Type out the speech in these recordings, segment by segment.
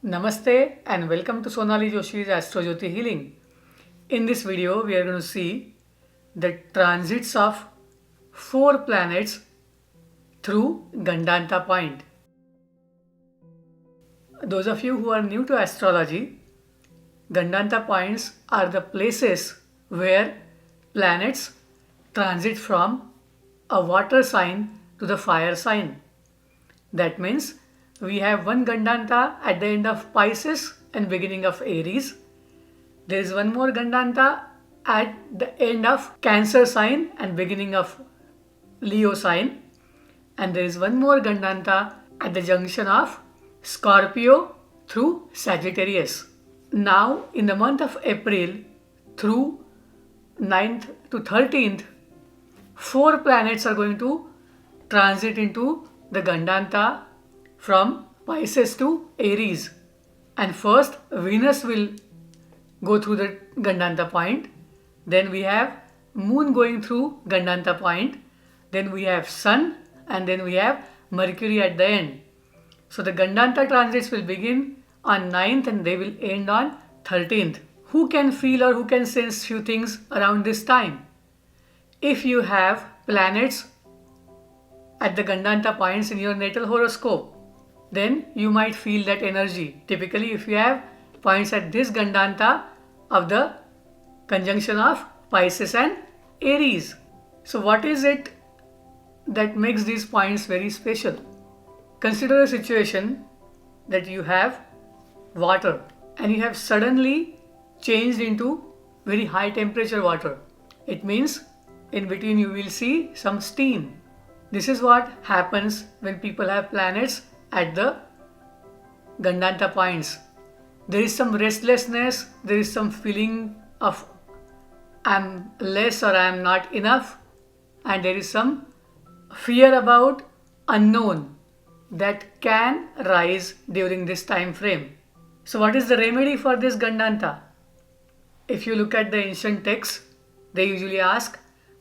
Namaste and welcome to Sonali Joshi's Astrojyoti Healing. In this video, we are going to see the transits of 4 planets through Gandanta point. Those of you who are new to astrology, Gandanta points are the places where planets transit from a water sign to the fire sign. That means we have one Gandanta at the end of Pisces and beginning of Aries. There is one more Gandanta at the end of Cancer sign and beginning of Leo sign. And there is one more Gandanta at the junction of Scorpio through Sagittarius. Now, in the month of April through 9th to 13th, 4 planets are going to transit into the Gandanta from Pisces to Aries. And first, Venus will go through the Gandanta point. Then we have Moon going through Gandanta point. Then we have Sun, and then we have Mercury at the end. So the Gandanta transits will begin on 9th and they will end on 13th. Who can feel or who can sense few things around this time? If you have planets at the Gandanta points in your natal horoscope, then you might feel that energy. Typically, if you have points at this Gandanta of the conjunction of Pisces and Aries. So what is it that makes these points very special? Consider a situation that you have water and you have suddenly changed into very high temperature water. It means in between you will see some steam. This is what happens when people have planets at the Gandanta points. There is some restlessness, there is some feeling of I'm less or I'm not enough, and there is some fear about unknown that can rise during this time frame. So what is the remedy for this Gandanta? If you look at the ancient texts, they usually ask,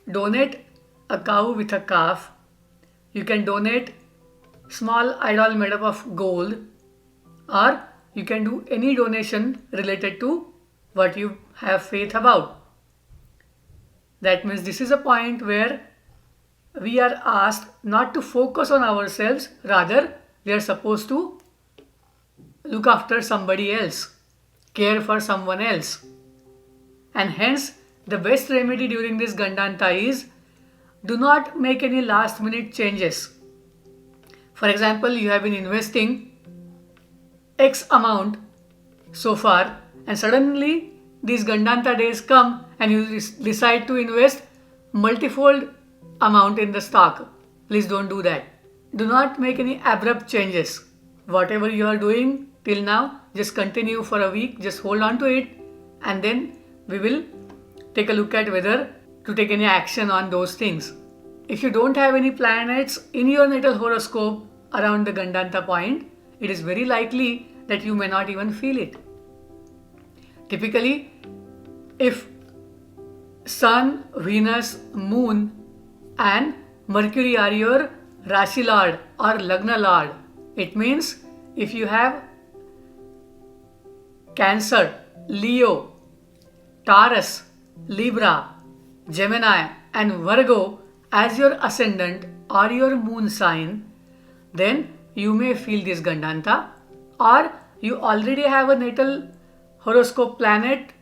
donate a cow with a calf. You can donate small idol made up of gold, or you can do any donation related to what you have faith about. That means this is a point where we are asked not to focus on ourselves, rather we are supposed to look after somebody else, care for someone else. And hence the best remedy during this Gandanta is do not make any last minute changes. For example, you have been investing X amount so far and suddenly these Gandanta days come and you decide to invest multifold amount in the stock. Please don't do that. Do not make any abrupt changes. Whatever you are doing till now, just continue for a week, just hold on to it, and then we will take a look at whether to take any action on those things. If you don't have any planets in your natal horoscope around the Gandanta point, it is very likely that you may not even feel it. Typically, if Sun, Venus, Moon and Mercury are your Rashi Lord or Lagna Lord, it means if you have Cancer, Leo, Taurus, Libra, Gemini and Virgo as your ascendant or your moon sign, then you may feel this Gandanta, or you already have a natal horoscope planet,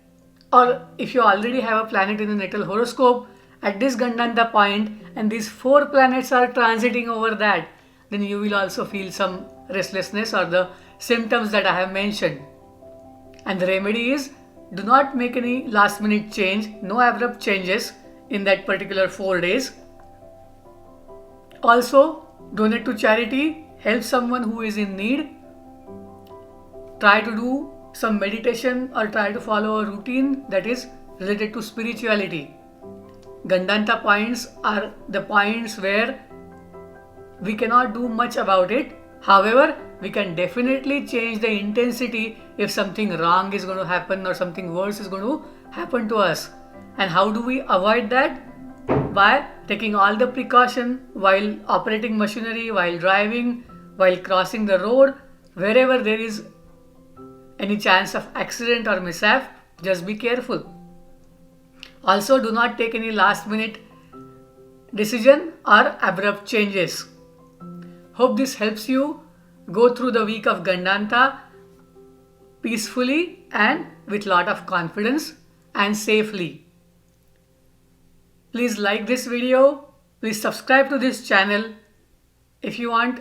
or if you already have a planet in the natal horoscope at this Gandanta point and these 4 planets are transiting over that, then you will also feel some restlessness or the symptoms that I have mentioned. And the remedy is do not make any last minute change, no abrupt changes in that particular 4 days. Also, donate to charity, help someone who is in need. Try to do some meditation or try to follow a routine that is related to spirituality. Gandanta points are the points where we cannot do much about it. However, we can definitely change the intensity if something wrong is going to happen or something worse is going to happen to us. And how do we avoid that? By taking all the precaution while operating machinery, while driving, while crossing the road, wherever there is any chance of accident or mishap, just be careful. Also, do not take any last minute decision or abrupt changes. Hope this helps you go through the week of Gandanta peacefully and with lot of confidence and safely. Please like this video. Please subscribe to this channel. If you want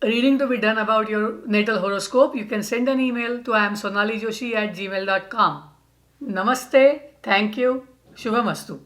reading to be done about your natal horoscope, you can send an email to iamsonalijoshi@gmail.com. Namaste. Thank you. Shubhamastu.